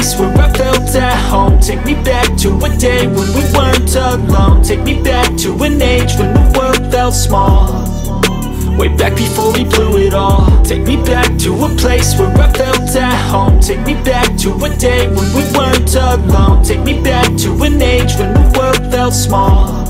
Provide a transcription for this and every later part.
place where I felt at home. Take me back to a day when we weren't alone. Take me back to an age when the world felt small, way back before we blew it all. Take me back to a place where I felt at home. Take me back to a day when we weren't alone. Take me back to an age when the world felt small,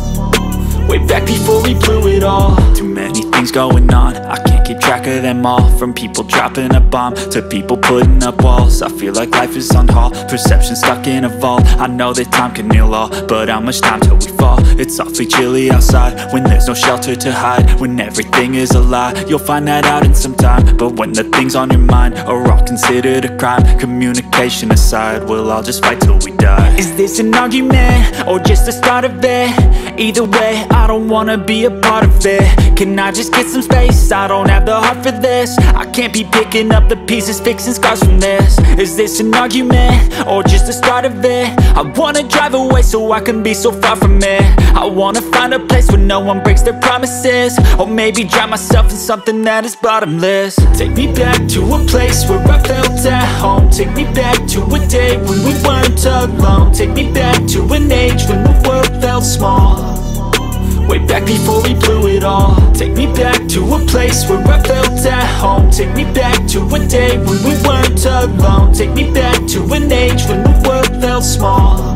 way back before we blew it all. Too many things going on, I can't keep track of them all. From people dropping a bomb to people putting up walls. I feel like life is on hold, perception stuck in a vault. I know that time can heal all, but how much time till we fall? It's awfully chilly outside when there's no shelter to hide. When everything is a lie, you'll find that out in some time. But when the things on your mind are all considered a crime, communication aside, we'll all just fight till we die. Is this an argument or just the start of it? Either way, I don't wanna be a part of it. Can I just get some space? I don't have the heart for this. I can't be picking up the pieces, fixing scars from this. Is this an argument or just the start of it? I wanna drive away so I can be so far from it. I wanna find a place where no one breaks their promises, or maybe drown myself in something that is bottomless. Take me back to a place where I felt at home. Take me back to a day when we weren't alone. Take me back to an age when the world felt small, way back before we blew it all. Take me back to a place where I felt at home. Take me back to a day when we weren't alone. Take me back to an age when the world felt small,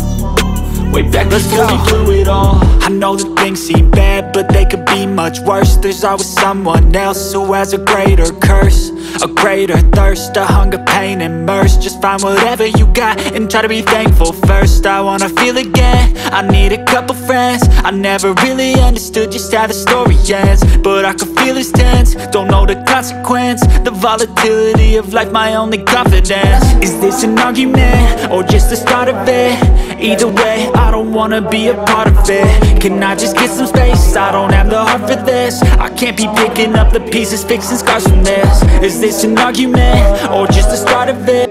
way back before we blew it all. I know that things seem bad, but they could be much worse. There's always someone else who has a greater curse, a greater thirst, a hunger, pain, and mercy. Just find whatever you got and try to be thankful first. I wanna feel again, I need a couple friends. I never really understood just how the story ends, but I can feel it's tense, don't know the consequence. The volatility of life, my only confidence. Is this an argument or just the start of it? Either way, I don't wanna be a part of it. Can I just get some space? I don't have the heart for this. I can't be picking up the pieces, fixing scars from this. Is this an argument or just the start of it?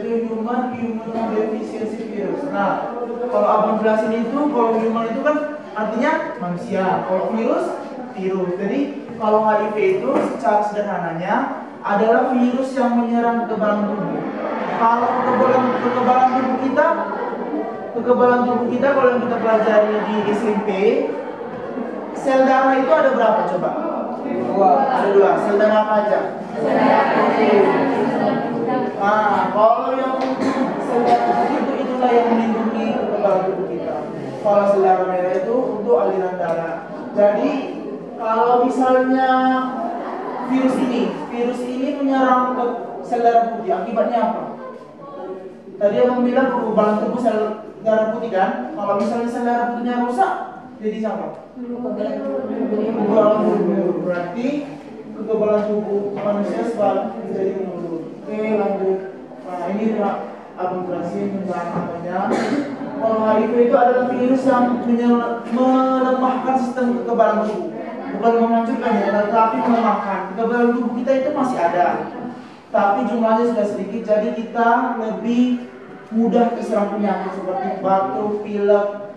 Nah, kalau abang jelasin itu, kalau human itu kan artinya manusia. Kalau virus, virus. Jadi kalau HIV itu secara sederhananya adalah virus yang menyerang kekebalan tubuh. Kalau kekebalan tubuh kita kalau yang kita pelajari di SMP, sel darah itu ada berapa coba? Ada dua. Sel darah apa aja? Kalau yang sel darah itu itulah yang melindungi kekebalan tubuh kita. Kalau sel darah merah itu untuk aliran darah. Jadi kalau misalnya virus ini menyerang ke sel darah putih, akibatnya apa? Tadi yang bilang kekebalan tubuh sel darah putih kan? Kalau misalnya sel darah putihnya rusak, jadi apa? Kekebalan tubuh. Berarti kekebalan tubuh manusia selalu menjadi menurun. Oke, lanjut. Nah, ini abang jelasin tentang namanya. Kalau HIV itu adalah virus yang melemahkan sistem kekebalan tubuh. Bukan menghancurkan ya, tetapi melemahkan. Kekebalan tubuh kita itu masih ada, tapi jumlahnya sudah sedikit, jadi kita lebih mudah terserang penyakit seperti batuk, pilek,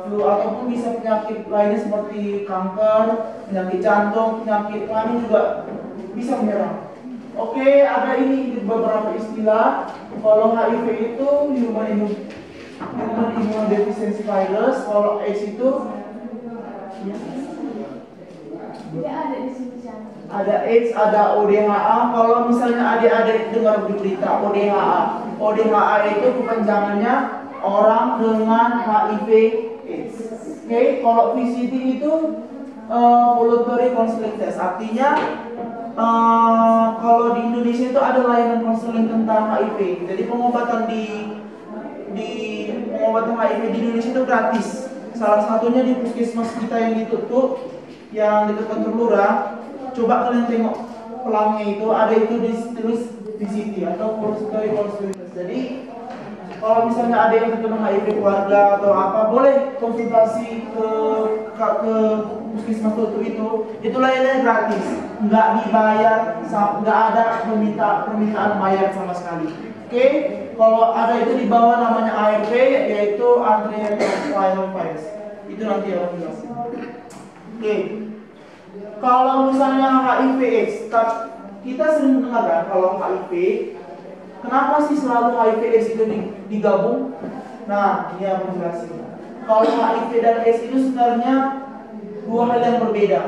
flu, ataupun bisa penyakit lainnya seperti kanker, penyakit jantung, penyakit lain juga bisa menyerang. Oke, ada ini beberapa istilah. Kalau HIV itu human immunodeficiency virus, kalau AIDS itu ada AIDS, ada ODHA. Kalau misalnya adik-adik dengar di berita ODHA itu kepanjangannya orang dengan HIV AIDS. Oke, kalau VCT itu voluntary counseling test, artinya kalau di Indonesia itu ada layanan konseling tentang HIV. Jadi pengobatan pengobatan HIV di Indonesia itu gratis. Salah satunya di puskesmas kita yang ditutup, yang dekat kantor lurah. Coba kalian tengok pelangnya itu, ada itu ditulis VCT atau voluntary counseling test. Jadi kalau misalnya ada yang terkena HIV keluarga atau apa, boleh konsultasi ke puskesmas tutup itu layanannya gratis, nggak dibayar, nggak ada permintaan bayar sama sekali. Oke, kalau ada itu di bawah namanya ARV, yaitu antiretroviral virus. Itu nanti ya jelasin. Oke, kalau misalnya HIV/AIDS, kita sering dengar kan kalau HIV Kenapa sih selalu HIV AIDS itu digabung? Nah, ini aku jelasin. Kalau HIV dan AIDS itu sebenarnya dua hal yang berbeda.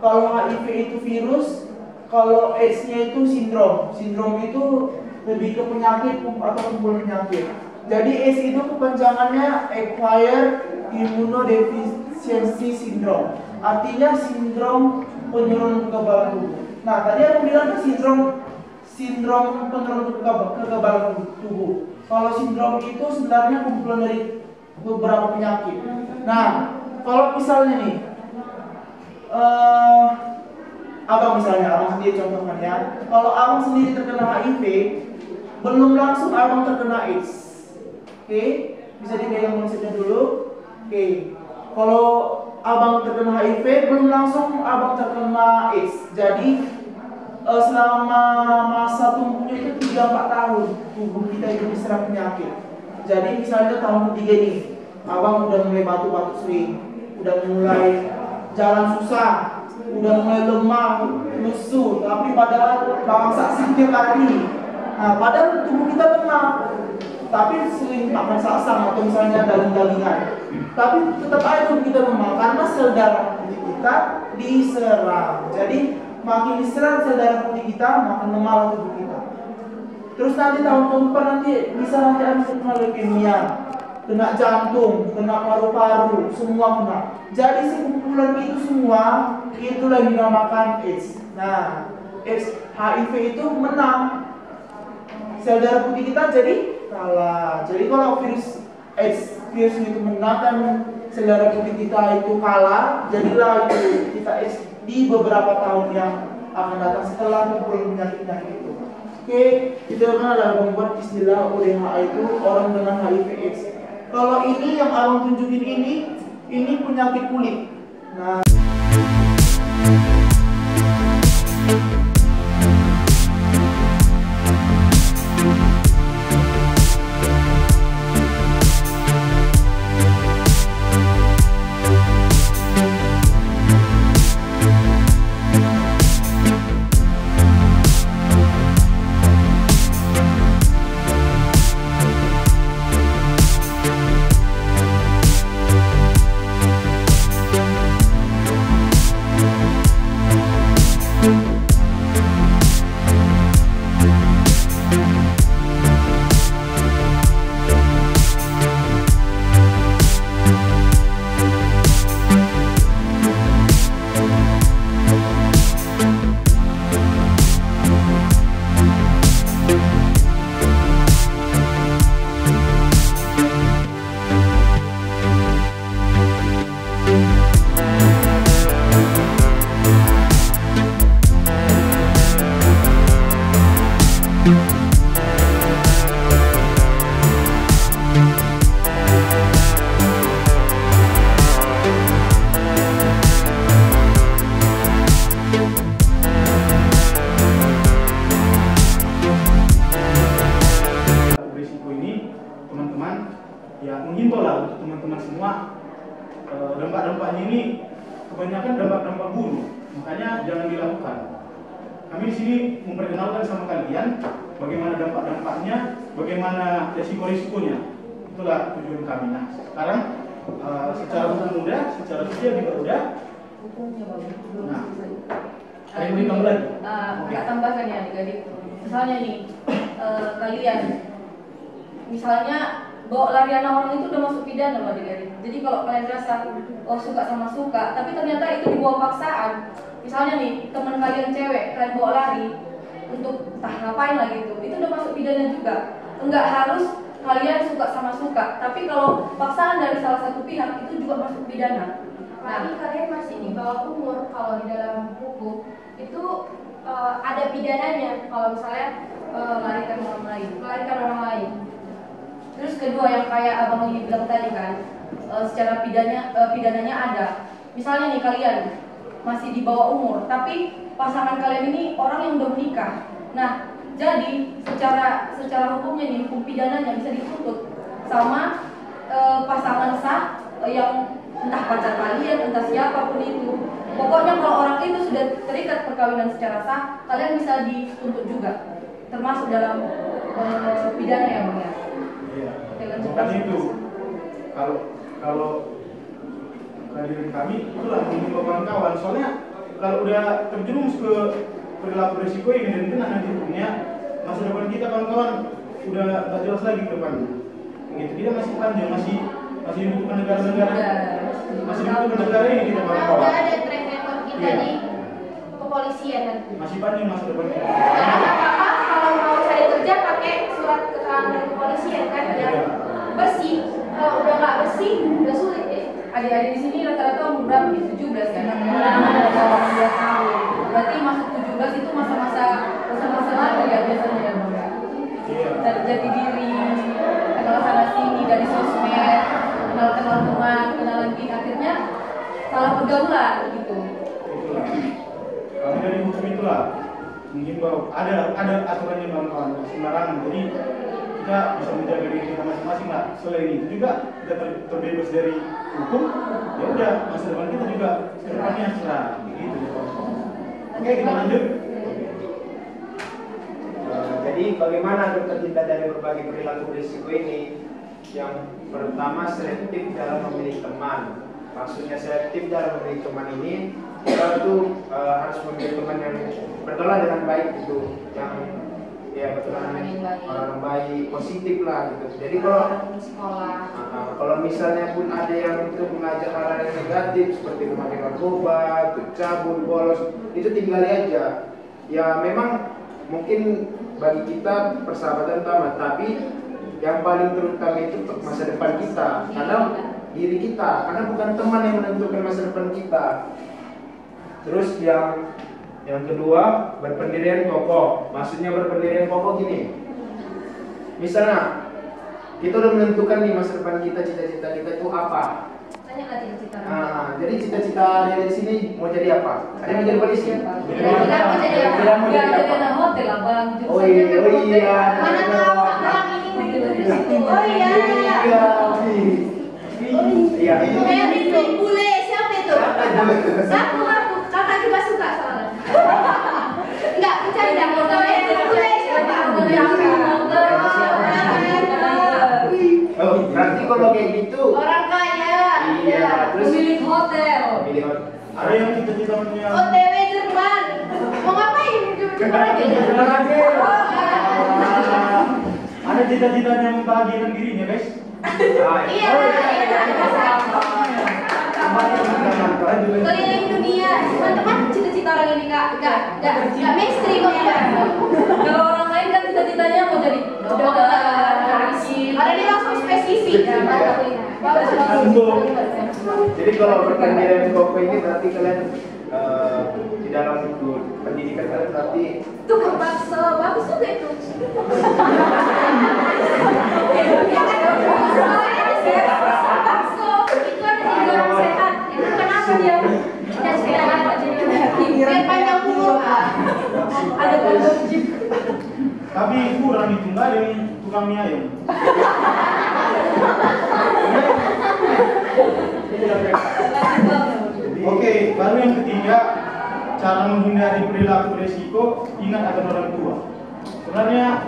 Kalau HIV itu virus, kalau AIDS-nya itu sindrom. Sindrom itu lebih ke penyakit atau kumpulan penyakit. Jadi AIDS itu kepanjangannya Acquired Immunodeficiency Syndrome. Artinya sindrom penurunan kekebalan tubuh. Nah, tadi aku bilang sindrom penurunan kekebalan tubuh. Kalau sindrom itu sebenarnya kumpulan dari beberapa penyakit. Nah, kalau misalnya nih, abang sendiri contohkan ya. Kalau abang sendiri terkena HIV, belum langsung abang terkena AIDS. Oke, bisa dipegang konsepnya dulu. Oke, kalau abang terkena HIV, belum langsung abang terkena AIDS. Jadi selama masa tumbuhnya itu 3-4 tahun tubuh kita itu diserang penyakit. Jadi misalnya tahun ketiga nih, abang udah mulai batuk-batuk sering, udah mulai jalan susah, udah mulai lemah, lusuh, tapi padahal bangsa sakit lagi. Nah, padahal tubuh kita lemah, tapi sering makan saksang atau misalnya daging-dagingan. Tapi tetap aja tubuh kita lemah karena sel darah putih kita diserang. Jadi makin diserang sel darah putih kita, makin lemah tubuh kita. Terus nanti tahun depan nanti bisa ada kena leukemia, kena jantung, kena paru-paru, semua kena. Jadi sekumpulan itu semua itulah yang dinamakan AIDS. Nah, AIDS HIV itu menang. Sel darah putih kita jadi kalah. Jadi kalau virus itu menang dan sel darah putih kita itu kalah, jadilah itu kita AIDS di beberapa tahun yang akan datang setelah kumpulan penyakit-penyakit itu. Oke, kita adalah membuat istilah ODHA itu orang dengan HIV/AIDS. Kalau ini yang abang tunjukin ini penyakit kulit. Nah, dampak-dampaknya ini kebanyakan dampak-dampak buruk, makanya jangan dilakukan. Kami di sini memperkenalkan sama kalian bagaimana dampak-dampaknya, bagaimana resiko-risikonya. Itulah tujuan kami. Nah, sekarang secara hukum udah, secara sosial juga udah. Nah, ada yang ditambah lagi? Agak tambahkan ya adik-adik. Misalnya nih, kalian misalnya bawa larian orang itu udah masuk pidana loh adik-adik. Jadi kalau kalian rasa oh suka sama suka, tapi ternyata itu dibawa paksaan. Misalnya nih teman kalian cewek, kalian bawa lari untuk entah ngapain lah gitu, itu udah masuk pidana juga. Enggak harus kalian suka sama suka, tapi kalau paksaan dari salah satu pihak itu juga masuk pidana. Apalagi kalian masih di bawah umur, kalau di dalam hukum itu ada pidananya kalau misalnya melarikan orang lain. Terus kedua yang kayak abang ini bilang tadi kan, secara pidananya ada. Misalnya nih kalian masih di bawah umur, tapi pasangan kalian ini orang yang udah menikah. Nah, jadi secara hukumnya nih, hukum pidananya bisa dituntut sama pasangan sah yang entah pacar kalian, entah siapapun itu. Pokoknya kalau orang itu sudah terikat perkawinan secara sah, kalian bisa dituntut juga, termasuk dalam pidana ya Bang ya? Iya. Oke, lanjut. Makanya itu kalau kehadiran kami itulah mengimbau kawan-kawan. Soalnya kalau udah terjerumus ke perilaku risiko ini dan kena nanti hukumnya, masa depan kita kawan-kawan udah gak jelas lagi ke depannya. Gitu. Kita masih panjang, masih dibutuhkan negara-negara, masih dibutuhkan negara ini kita Karena kawan-kawan. udah ada track record kita Iya. di kepolisian nanti. Masih panjang masa depan kita. Karena apa-apa kalau mau cari kerja pakai surat keterangan dari kepolisian kan biar bersih. Kalau udah nggak bersih, udah sulit deh. Adik-adik di sini rata-rata umur berapa nih? 17 kan? Anak-anak ada 18 tahun. Berarti masuk 17 itu masa-masa lalu ya biasanya ya Bang ya? Iya. Dari jati diri, kenal sana sini dari sosmed, kenal teman, kenalan gini, akhirnya salah pergaulan gitu. Itulah. Kami dari hukum itulah menghimbau ada aturannya kawan-kawan sembarangan. Jadi kita bisa menjaga diri kita masing-masing lah. Selain itu juga kita terbebas dari hukum. Ya udah masa depan kita juga kedepannya cerah. Gitu. Oke, kita lanjut. Jadi bagaimana agar terhindar dari berbagai perilaku risiko ini? Yang pertama, selektif dalam memilih teman. Maksudnya selektif dalam memilih teman ini, kita tuh harus memilih teman yang bertolak dengan baik gitu, yang ya betul orang baik, positif lah gitu. Jadi kalau misalnya pun ada yang itu mengajak hal yang negatif seperti memakai narkoba, cabul, bolos, itu tinggali aja. Ya memang mungkin bagi kita persahabatan utama, tapi yang paling terutama itu masa depan kita, karena diri kita, karena bukan teman yang menentukan masa depan kita. Terus yang kedua, berpendirian kokoh. Maksudnya berpendirian kokoh gini, misalnya kita udah menentukan nih masa depan kita, cita-cita kita itu apa. Tanya nggak cita-cita? Jadi cita-cita dari sini mau jadi apa? Ada yang mau jadi polisi? Kira-kira mau jadi apa? Kira-kira mau Ya, jadi jadi apa? anak hotel lah Bang. Oh iya. Mana tahu orang ini mau jadi di situ? Oh iya. Iya. Kayak itu bule siapa itu? Aku kakak juga suka soalnya. Enggak, bercanda. Kayak itu bule siapa? Oh, nanti kalau kayak gitu. Orang kaya. Iya. Terus Pemilik hotel. pilih Ada yang cita-cita punya OTW Jerman. Mau ngapain? Orang aja. ada cita-citanya membahagiakan dirinya, guys. Iya. Keliling dunia, teman-teman cita-cita orang ini nggak mainstream ya. Kalau orang lain kan cita-citanya mau jadi dokter, hakim. Ada ini langsung spesifik. Bagus. Jadi kalau berpendirian kokoh ini berarti kalian di dalam pendidikan kalian berarti Tukang bakso, bagus juga itu. Bakso itu ada di orang sehat. Itu kenapa dia tidak sehat? Biar panjang umur. Ada gangguan jiwa. Tapi kurang itu nggak ada yang tukang mie ayam. Oke, baru yang ketiga, cara menghindari perilaku resiko, ingat akan orang tua. Sebenarnya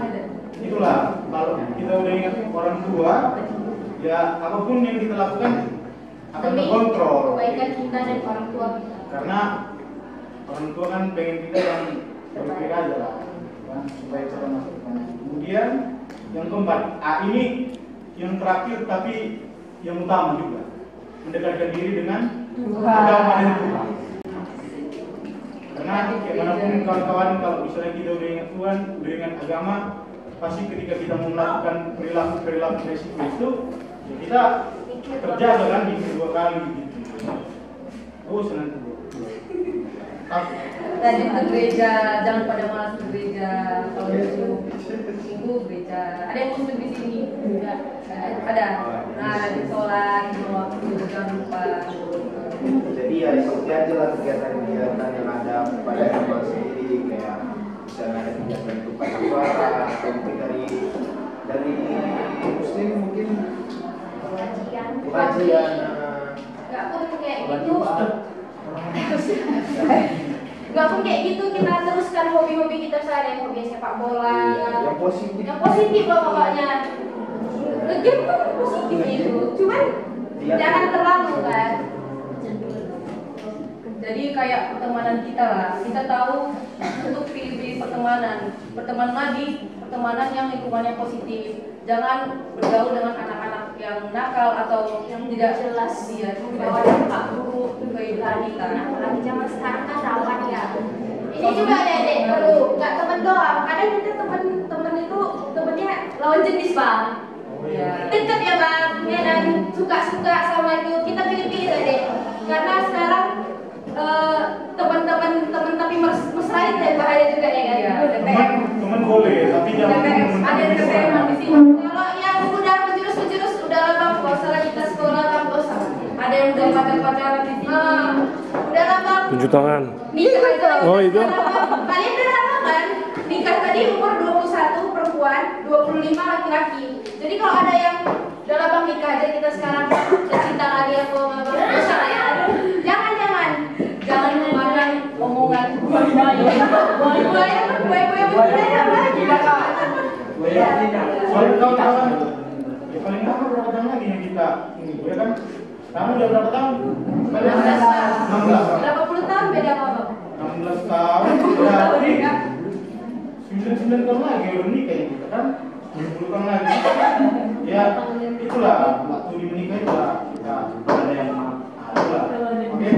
itulah, kalau kita udah ingat orang tua, ya apapun yang kita lakukan akan Demi terkontrol. kebaikan kita dan orang tua kita. Karena orang tua kan pengen kita yang baik-baik aja lah, kan? Supaya kita masuk. Kemudian yang keempat, ini yang terakhir tapi yang utama juga, mendekatkan diri dengan agama dan Tuhan. Karena bagaimanapun kawan-kawan, kalau misalnya kita udah ingat Tuhan, udah ingat agama, pasti ketika kita melakukan perilaku resiko itu, ya kita terjaga kan di kedua kali gitu. Oh senang tuh. Rajin ke gereja, jangan pada malas ke gereja. Kalau minggu gereja. Ada yang muslim di sini? Enggak. Ada. Nah, rajin sholat, waktu jangan lupa. jadi ya ikuti aja lah kegiatan-kegiatan yang ada pada agama sendiri, kayak misalnya ada kegiatan tumpah suara atau mungkin dari muslim mungkin pengajian. Enggak pun kayak gitu. nggak pun kayak gitu kita teruskan hobi-hobi kita sehari, hobi sepak bola Yang positif. yang positif lah pokoknya. Game kan positif itu, cuman jangan terlalu kan. Jadi kayak pertemanan kita lah, kita tahu untuk pilih-pilih pertemanan pertemanan yang lingkungannya positif. Jangan bergaul dengan anak-anak yang nakal atau yang tidak jelas dia membawa dampak buruk ke kehidupan kita. Apalagi zaman sekarang kan rawan ya. Ini juga Dek, perlu nggak temen doang. Kadang kita temen itu temennya lawan jenis bang. Ya. Deket ya bang, ya, dan suka-suka sama itu kita pilih-pilih Dek. Karena sekarang teman-teman tapi mesra itu yang bahaya juga ya kan. Iya, Teman boleh, tapi jangan ada yang di sini. Kalau yang udah menjurus udah lah bang, gak usah lagi kita sekolah bang, gak usah. Ada yang udah pacaran di sini. Udah lah bang. Tunjuk tangan. Nikah aja. Oh, itu? Kalian udah lama kan? Nikah tadi umur 21 perempuan, 25 laki-laki. Jadi kalau ada yang udah lah bang nikah aja kita sekarang cinta lagi aku sama bang. Dosa lah ya. Jangan memakan omongan buaya Soalnya kau tahu kan, ya paling lama berapa tahun lagi yang kita ini, ya kan? Kamu udah berapa tahun? 16 tahun. 16. 80 tahun beda apa bang? 16 tahun berarti 9 tahun lagi udah menikah ya kita kan? 10 tahun lagi. Ya itulah waktu di menikah itulah kita ada yang ada lah. Oke.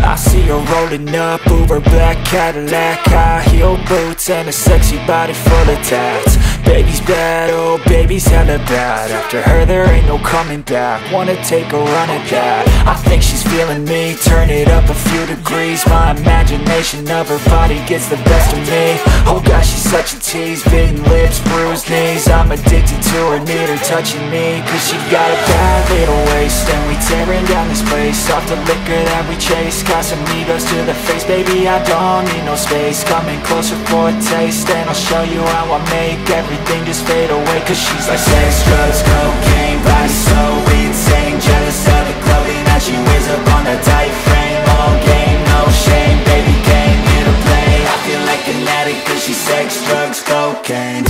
I see her rolling up, Uber black Cadillac, high heel boots and a sexy body full of tats. Baby's bad, oh baby's hella bad. After her there ain't no coming back. Wanna take a run at that. I think she's feeling me, turn it up a few degrees. My imagination of her body gets the best of me. Oh gosh, she's such a tease, bitten lips, bruised knees. I'm addicted to her, need her touching me. Cause she got a bad little waist, and we tearing down this place. Off the liquor that we chase, got some egos to the face. Baby, I don't need no space, coming closer for a taste. And I'll show you how I make everything just fade away. Cause she's like sex, drugs, cocaine, body so insane. Jealous of the clothing that she wears up on the tight frame. All game, no shame, baby came here to play. I feel like an addict cause she's sex, drugs, cocaine.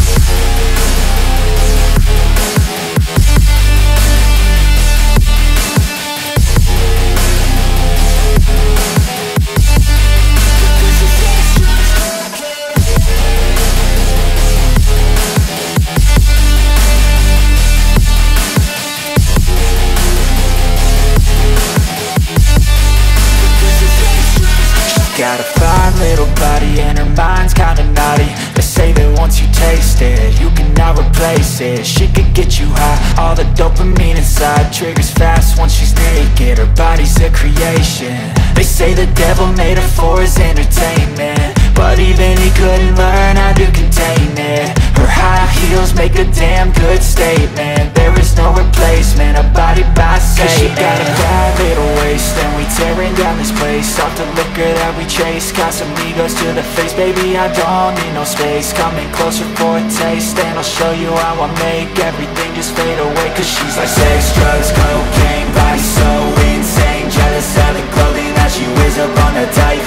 Got a fine little body and her mind's kinda naughty. They say that once you taste it, you cannot replace it. She could get you high, all the dopamine inside triggers fast once she's naked. Her body's a creation. They say the devil made her for his entertainment, but even he couldn't learn how to contain it. Her high heels make a damn good statement. There is no replacement, a body by Satan. Cause she got a bad little waist, and we tearing down this place. Off the liquor that we chase, got some egos to the face. Baby, I don't need no space, coming closer for a taste. And I'll show you how I make everything just fade away. Cause she's like sex, drugs, cocaine, body so insane. Jealous of the clothing that she wears up on her tight